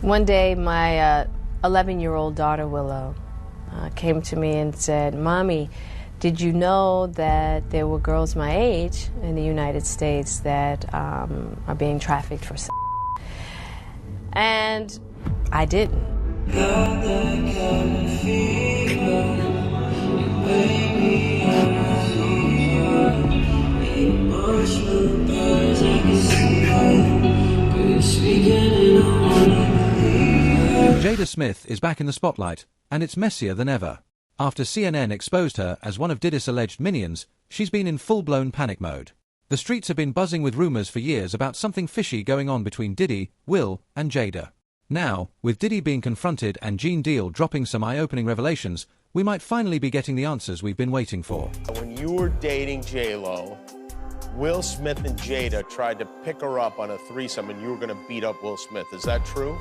One day, my 11-year-old daughter, Willow, came to me and said, "Mommy, did you know that there were girls my age in the United States that are being trafficked for sex?" And I didn't. Jada Smith is back in the spotlight, and it's messier than ever. After CNN exposed her as one of Diddy's alleged minions, she's been in full-blown panic mode. The streets have been buzzing with rumors for years about something fishy going on between Diddy, Will, and Jada. Now, with Diddy being confronted and Gene Deal dropping some eye-opening revelations, we might finally be getting the answers we've been waiting for. When you were dating J-Lo, Will Smith and Jada tried to pick her up on a threesome and you were going to beat up Will Smith. Is that true?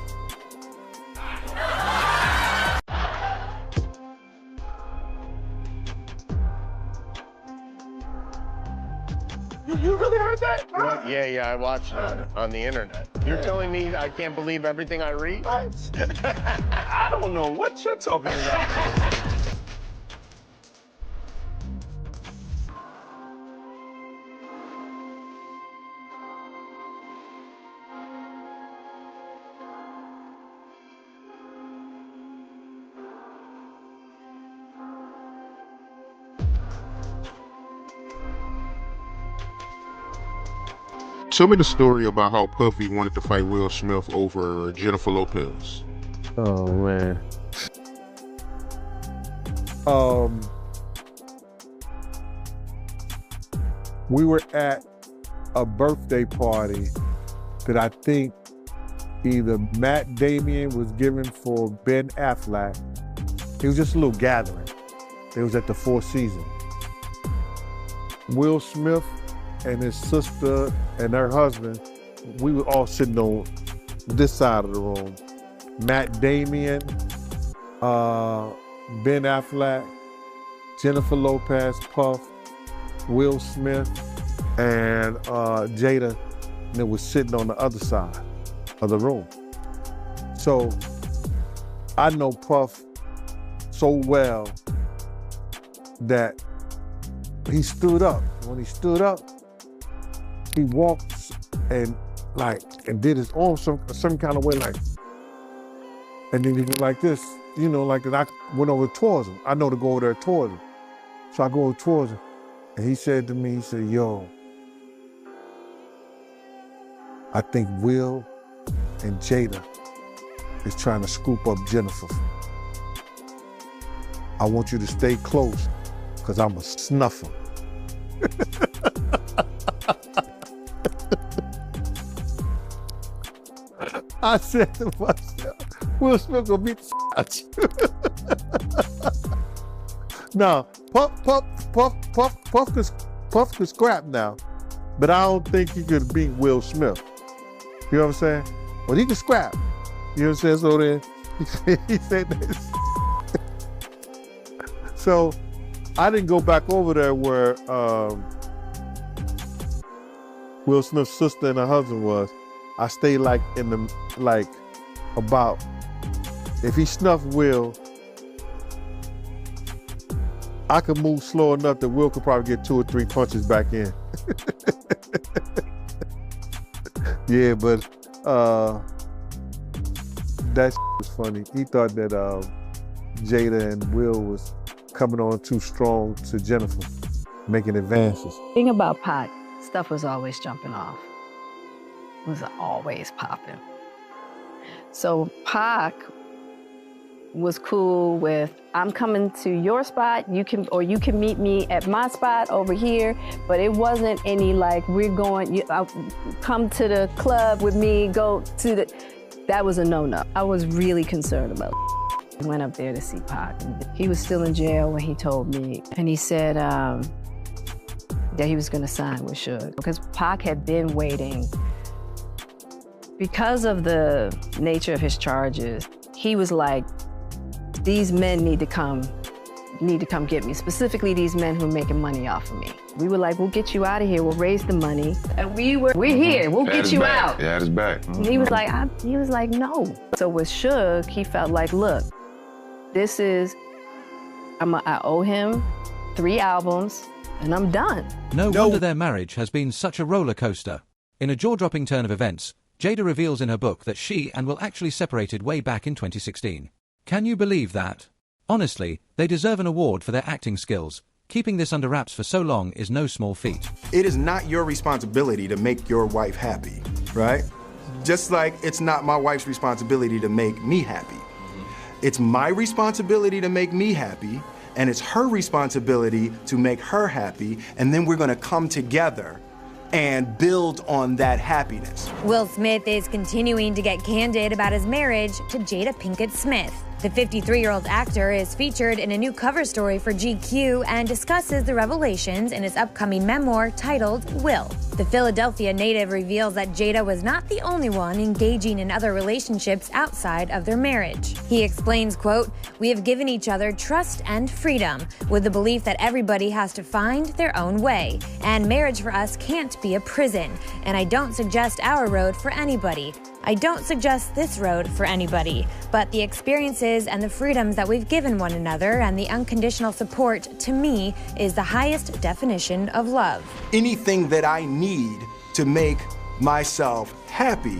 You really heard that? Yeah, I watched it on the internet. You're telling me I can't believe everything I read? I don't know what you're talking about. Tell me the story about how Puffy wanted to fight Will Smith over Jennifer Lopez. Oh man. We were at a birthday party that I think either Matt Damon was giving for Ben Affleck. It was just a little gathering. It was at the Four Seasons. Will Smith and his sister and her husband, we were all sitting on this side of the room. Matt Damon, Ben Affleck, Jennifer Lopez, Puff, Will Smith, and Jada, and it was sitting on the other side of the room. So I know Puff so well that he stood up. When he stood up, he walked and did his arm some kind of way, like, and then he went like this, you know, like, and I went over towards him. I know to go over there towards him. So I go over towards him, and he said to me, he said, "Yo, I think Will and Jada is trying to scoop up Jennifer. I want you to stay close, because I'm a snuffer." I said to myself, Will Smith gonna beat the out you. Now, Puff could scrap now, but I don't think he could beat Will Smith. You know what I'm saying? Well, he could scrap. You know what I'm saying? So then he said this. So I didn't go back over there where Will Smith's sister and her husband was. I stayed like in the, like about, if he snuffed Will, I could move slow enough that Will could probably get 2 or 3 punches back in. Yeah, but that was funny. He thought that Jada and Will was coming on too strong to Jennifer, making advances. The thing about Pac, stuff was always jumping off. It was always popping. So Pac was cool with, I'm coming to your spot, you can meet me at my spot over here, but it wasn't any like, we're going, come to the club with me, go to the, that was a no-no. I was really concerned about I went up there to see Pac. He was still in jail when he told me, and he said that he was gonna sign with Suge, because Pac had been waiting. Because of the nature of his charges, he was like, these men need to come need to come get me, specifically these men who are making money off of me. We were like, we'll get you out of here, we'll raise the money. And we're here, we'll get you out. Yeah, it's back. And he was like, no. So with Suge, he felt like, look, this is, I owe him 3 albums, and I'm done. No wonder their marriage has been such a roller coaster. In a jaw-dropping turn of events, Jada reveals in her book that she and Will actually separated way back in 2016. Can you believe that? Honestly, they deserve an award for their acting skills. Keeping this under wraps for so long is no small feat. It is not your responsibility to make your wife happy, right? Just like it's not my wife's responsibility to make me happy. It's my responsibility to make me happy, and it's her responsibility to make her happy, and then we're gonna come together and build on that happiness. Will Smith is continuing to get candid about his marriage to Jada Pinkett Smith. The 53-year-old actor is featured in a new cover story for GQ and discusses the revelations in his upcoming memoir titled Will. The Philadelphia native reveals that Jada was not the only one engaging in other relationships outside of their marriage. He explains, quote, "We have given each other trust and freedom, with the belief that everybody has to find their own way. And marriage for us can't be a prison. And I don't suggest our road for anybody. I don't suggest this road for anybody, but the experiences and the freedoms that we've given one another and the unconditional support, to me, is the highest definition of love." Anything that I need to make myself happy,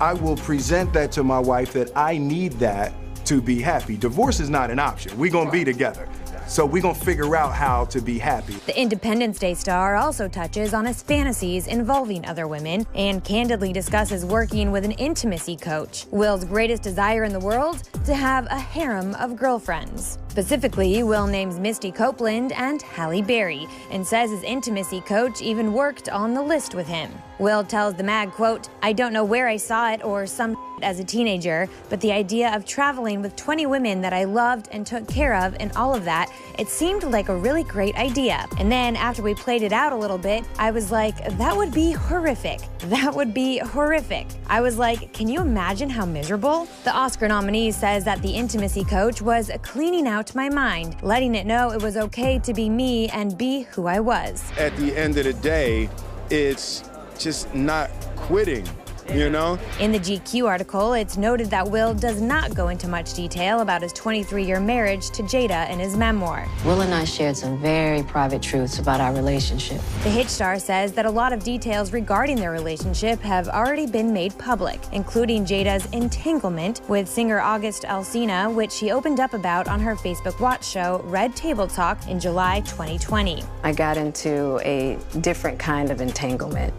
I will present that to my wife that I need that to be happy. Divorce is not an option. We're gonna be together. So we're gonna figure out how to be happy. The Independence Day star also touches on his fantasies involving other women and candidly discusses working with an intimacy coach. Will's greatest desire in the world? To have a harem of girlfriends. Specifically, Will names Misty Copeland and Halle Berry and says his intimacy coach even worked on the list with him. Will tells the mag, quote, "I don't know where I saw it or some as a teenager, but the idea of traveling with 20 women that I loved and took care of and all of that, it seemed like a really great idea. And then after we played it out a little bit, I was like, that would be horrific. That would be horrific. I was like, can you imagine how miserable?" The Oscar nominee says that the intimacy coach was cleaning out my mind, letting it know it was okay to be me and be who I was. At the end of the day, it's just not quitting. You know? In the GQ article, it's noted that Will does not go into much detail about his 23-year marriage to Jada in his memoir. Will and I shared some very private truths about our relationship. The hit star says that a lot of details regarding their relationship have already been made public, including Jada's entanglement with singer August Alsina, which she opened up about on her Facebook Watch show Red Table Talk in July 2020. I got into a different kind of entanglement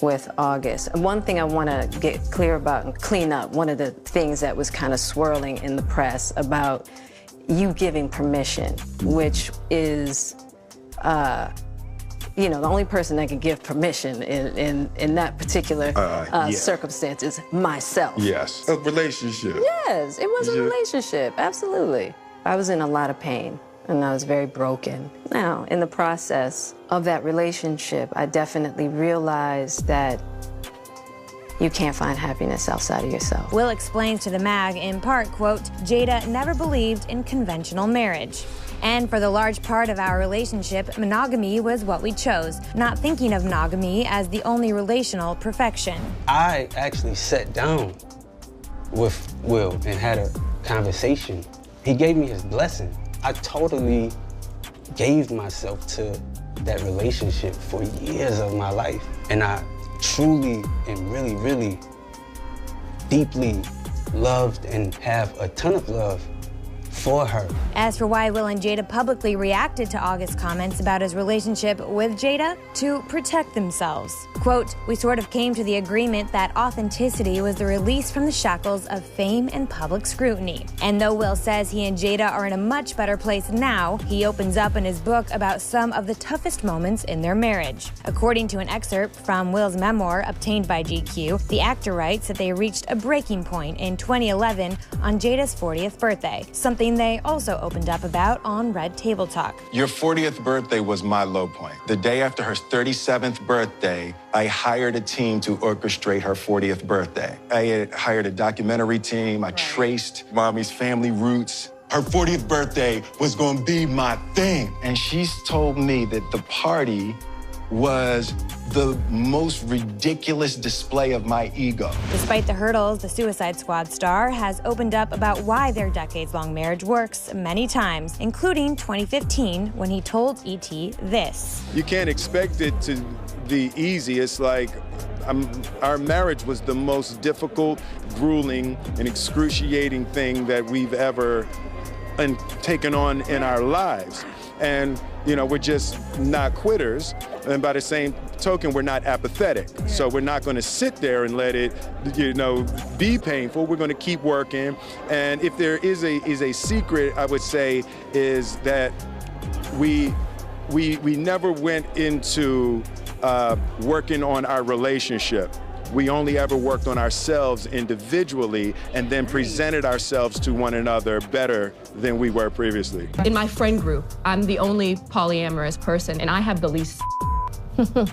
with August. One thing I want to get clear about and clean up, one of the things that was kind of swirling in the press about you giving permission, which is, the only person that can give permission in that particular circumstance is myself. Yes. A relationship. Yes, it was a relationship, absolutely. I was in a lot of pain. And I was very broken. Now, in the process of that relationship, I definitely realized that you can't find happiness outside of yourself. Will explains to the mag, in part, quote, "Jada never believed in conventional marriage. And for the large part of our relationship, monogamy was what we chose, not thinking of monogamy as the only relational perfection." I actually sat down with Will and had a conversation. He gave me his blessing. I totally gave myself to that relationship for years of my life. And I truly and really, really deeply loved and have a ton of love for her. As for why Will and Jada publicly reacted to August's comments about his relationship with Jada, to protect themselves. Quote, "We sort of came to the agreement that authenticity was the release from the shackles of fame and public scrutiny." And though Will says he and Jada are in a much better place now, he opens up in his book about some of the toughest moments in their marriage. According to an excerpt from Will's memoir obtained by GQ, the actor writes that they reached a breaking point in 2011 on Jada's 40th birthday, something they also opened up about on Red Table Talk. Your 40th birthday was my low point. The day after her 37th birthday, I hired a team to orchestrate her 40th birthday. I had hired a documentary team. I traced Mommy's family roots. her 40th birthday was gonna be my thing. And she's told me that the party was the most ridiculous display of my ego. Despite the hurdles, the Suicide Squad star has opened up about why their decades-long marriage works many times, including 2015 when he told E.T. this. You can't expect it to be easy. It's like our marriage was the most difficult, grueling, and excruciating thing that we've ever taken on in our lives. And, you know, we're just not quitters. And by the same token, we're not apathetic. Yeah. So we're not going to sit there and let it, you know, be painful. We're going to keep working. And if there is a secret, I would say, is that we never went into working on our relationship. We only ever worked on ourselves individually and then presented ourselves to one another better than we were previously. In my friend group, I'm the only polyamorous person, and I have the least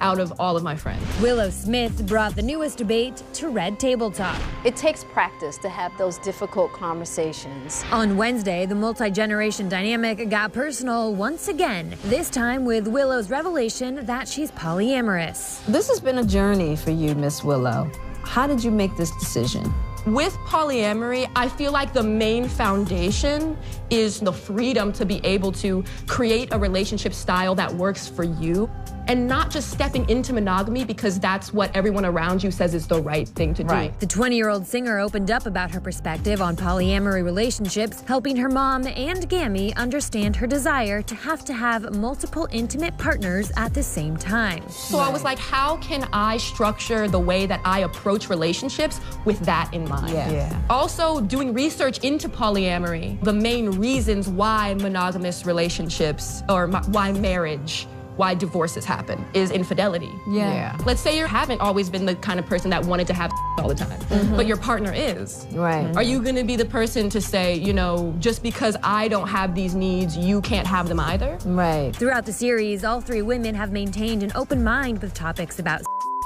out of all of my friends. Willow Smith brought the newest debate to Red Table Talk. It takes practice to have those difficult conversations. On Wednesday, the multi-generation dynamic got personal once again, this time with Willow's revelation that she's polyamorous. This has been a journey for you, Miss Willow. How did you make this decision? With polyamory, I feel like the main foundation is the freedom to be able to create a relationship style that works for you, and not just stepping into monogamy because that's what everyone around you says is the right thing to do. Right. The 20-year-old singer opened up about her perspective on polyamory relationships, helping her mom and Gammy understand her desire to have multiple intimate partners at the same time. So I was like, how can I structure the way that I approach relationships with that in mind? Yeah. Also, doing research into polyamory, the main reasons why monogamous relationships, or why marriage, why divorces happen, is infidelity. Yeah. Let's say you haven't always been the kind of person that wanted to have all the time, but your partner is. Right. Are you gonna be the person to say, you know, just because I don't have these needs, you can't have them either? Right. Throughout the series, all three women have maintained an open mind with topics about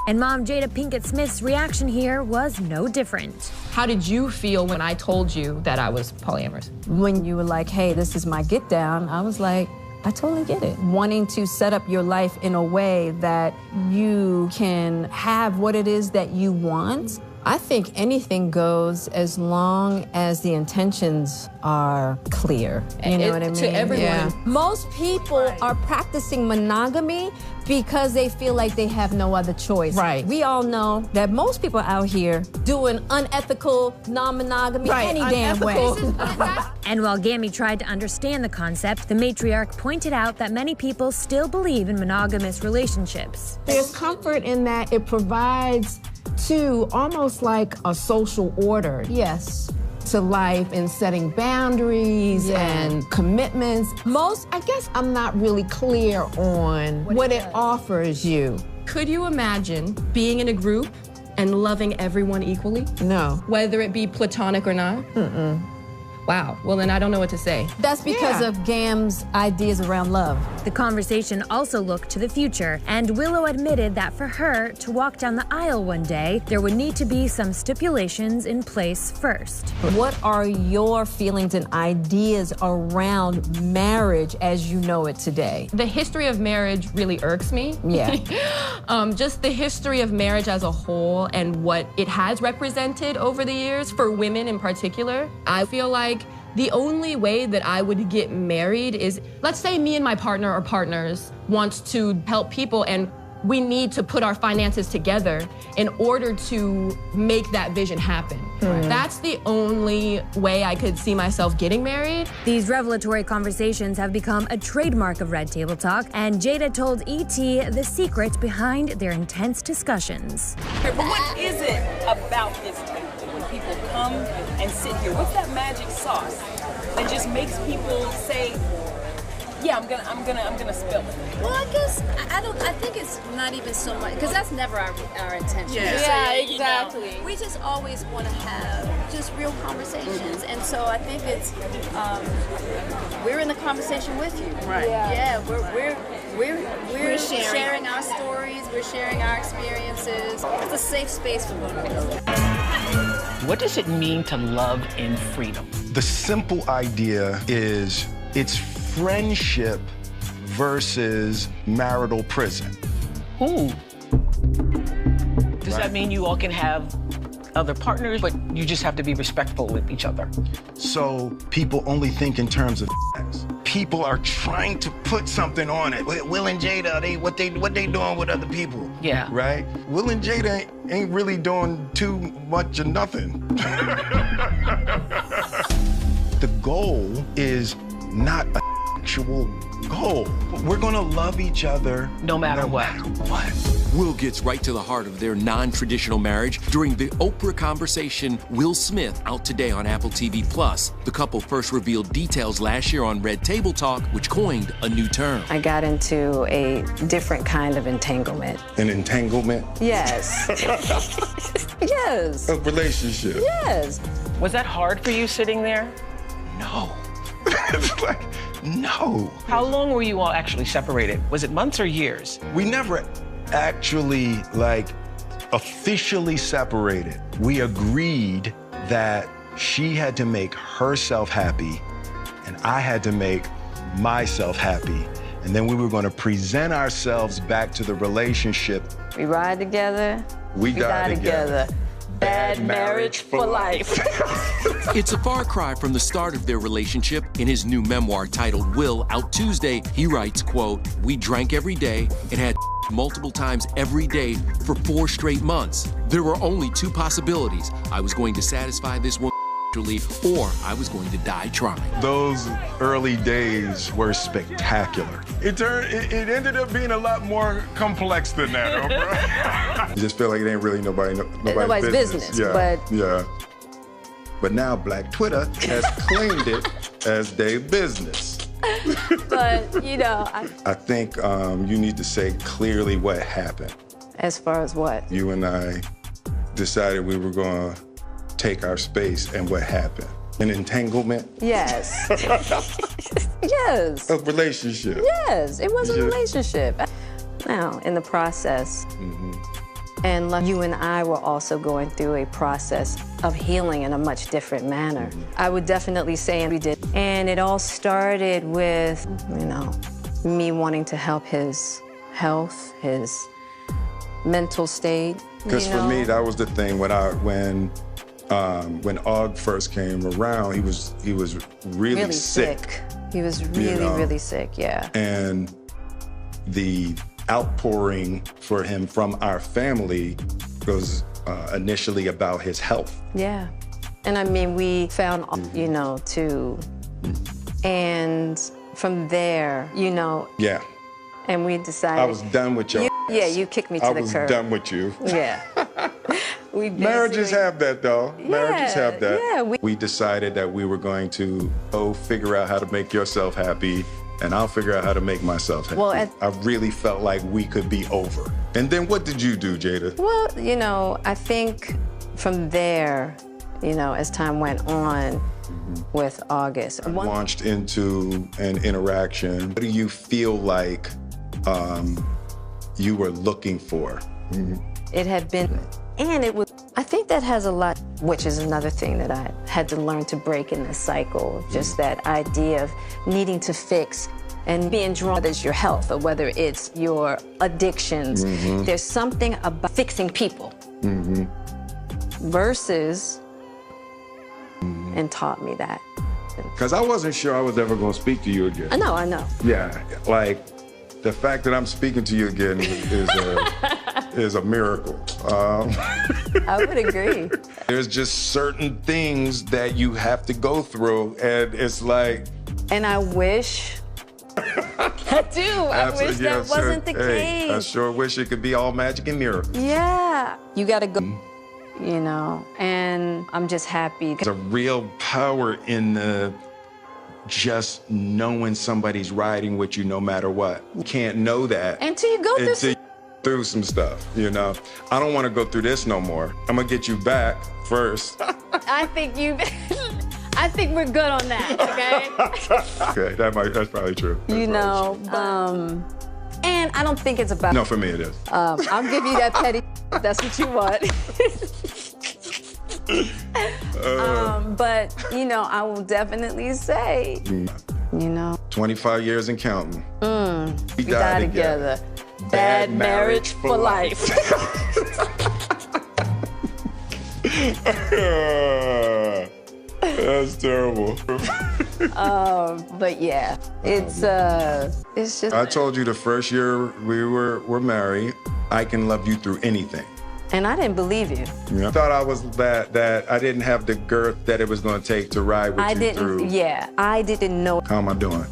and Mom Jada Pinkett Smith's reaction here was no different. How did you feel when I told you that I was polyamorous? When you were like, hey, this is my get down, I was like, I totally get it. Wanting to set up your life in a way that you can have what it is that you want. I think anything goes as long as the intentions are clear. You know what I mean? To everyone. Yeah. Most people are practicing monogamy because they feel like they have no other choice. Right. We all know that most people out here doing unethical non-monogamy any damn way. And while Gammy tried to understand the concept, the matriarch pointed out that many people still believe in monogamous relationships. There's comfort in that it provides to almost like a social order. Yes. To life and setting boundaries and commitments. I guess I'm not really clear on what it offers you. Could you imagine being in a group and loving everyone equally? No. Whether it be platonic or not? Wow, well then I don't know what to say. That's because of Gam's ideas around love. The conversation also looked to the future, and Willow admitted that for her to walk down the aisle one day, there would need to be some stipulations in place first. What are your feelings and ideas around marriage as you know it today? The history of marriage really irks me. Yeah. Just the history of marriage as a whole and what it has represented over the years, for women in particular. I feel like the only way that I would get married is, let's say me and my partner or partners want to help people and we need to put our finances together in order to make that vision happen. That's the only way I could see myself getting married. These revelatory conversations have become a trademark of Red Table Talk, and Jada told E.T. the secret behind their intense discussions. But what is it about this table when people come and sit here? What's that magic sauce that just makes people say, yeah, I'm gonna spill it? Well, I guess I think it's not even so much, because that's never our intention. Yeah, exactly. You know, we just always want to have just real conversations, and so I think it's we're in the conversation with you. Right. Yeah, we're sharing our stories. We're sharing our experiences. It's a safe space for both of us. What does it mean to love in freedom? The simple idea is it's friendship versus marital prison. Ooh. Does that mean you all can have other partners, but you just have to be respectful with each other? So people only think in terms of sex. People are trying to put something on it. Will and Jada, what they doing with other people? Yeah. Right? Will and Jada ain't really doing too much of nothing. The goal is not an actual goal. We're gonna love each other no matter what. Will gets right to the heart of their non-traditional marriage during the Oprah Conversation. Will Smith, out today on Apple TV+. The couple first revealed details last year on Red Table Talk, which coined a new term. I got into a different kind of entanglement. An entanglement? Yes. Yes. A relationship? Yes. Was that hard for you sitting there? No. It's like, no. How long were you all actually separated? Was it months or years? We never actually, officially separated. We agreed that she had to make herself happy and I had to make myself happy. And then we were going to present ourselves back to the relationship. We ride together. We die together. Bad marriage for life. It's a far cry from the start of their relationship. In his new memoir titled Will, out Tuesday, he writes, quote, "We drank every day and had multiple times every day for 4 straight months. There were only 2 possibilities. I was going to satisfy this woman or I was going to die trying." Those early days were spectacular. It ended up being a lot more complex than that, bro. You just feel like it ain't really nobody's business. Yeah. But now Black Twitter has claimed it as their business. But, I think you need to say clearly what happened. As far as what? You and I decided we were going to take our space, and what happened? An entanglement? Yes. Yes. A relationship? Yes, it was a relationship. Now, in the process, and you and I were also going through a process of healing in a much different manner. I would definitely say we did. And it all started with, me wanting to help his health, his mental state. Because for me, that was the thing when Og first came around, he was really sick. He was really sick, yeah. And the outpouring for him from our family was initially about his health. Yeah. And we found, and from there, Yeah. And we decided. I was done with y'all. You kicked me to the curb. I was done with you. Yeah. Marriages have that, though. Marriages have that. Yeah, we decided that we were going to figure out how to make yourself happy, and I'll figure out how to make myself happy. Well, I really felt like we could be over. And then what did you do, Jada? Well, I think from there, as time went on with August. I launched into an interaction. What do you feel like you were looking for? It had been, and it was, I think that has a lot, which is another thing that I had to learn to break in this cycle, just that idea of needing to fix and being drawn, whether it's your health or whether it's your addictions. There's something about fixing people versus, and taught me that. Because I wasn't sure I was ever going to speak to you again. I know. Yeah, the fact that I'm speaking to you again is a miracle. I would agree. There's just certain things that you have to go through, and it's like... And I wish... I do. I wish that wasn't the case. I sure wish it could be all magic and miracles. Yeah. You got to go, and I'm just happy. There's a real power in the just knowing somebody's riding with you no matter what. You can't know that until you go through some stuff, I don't want to go through this no more. I'm gonna get you back first. I think we're good on that, okay? Okay, that's probably true. And I don't think it's about... No, for me it is. I'll give you that petty if that's what you want. But, you know, I will definitely say, you know. 25 years and counting. We die together. Bad marriage for life. That's terrible. But yeah, it's just. I told you the first year we were married, I can love you through anything. And I didn't believe you. I thought I was that I didn't have the girth that it was going to take to ride with you through. Yeah, I didn't know. How am I doing?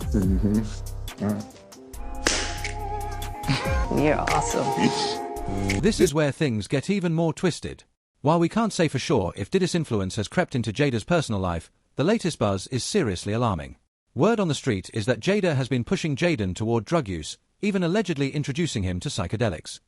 You're awesome. This is where things get even more twisted. While we can't say for sure if Diddy's influence has crept into Jada's personal life, the latest buzz is seriously alarming. Word on the street is that Jada has been pushing Jaden toward drug use, even allegedly introducing him to psychedelics.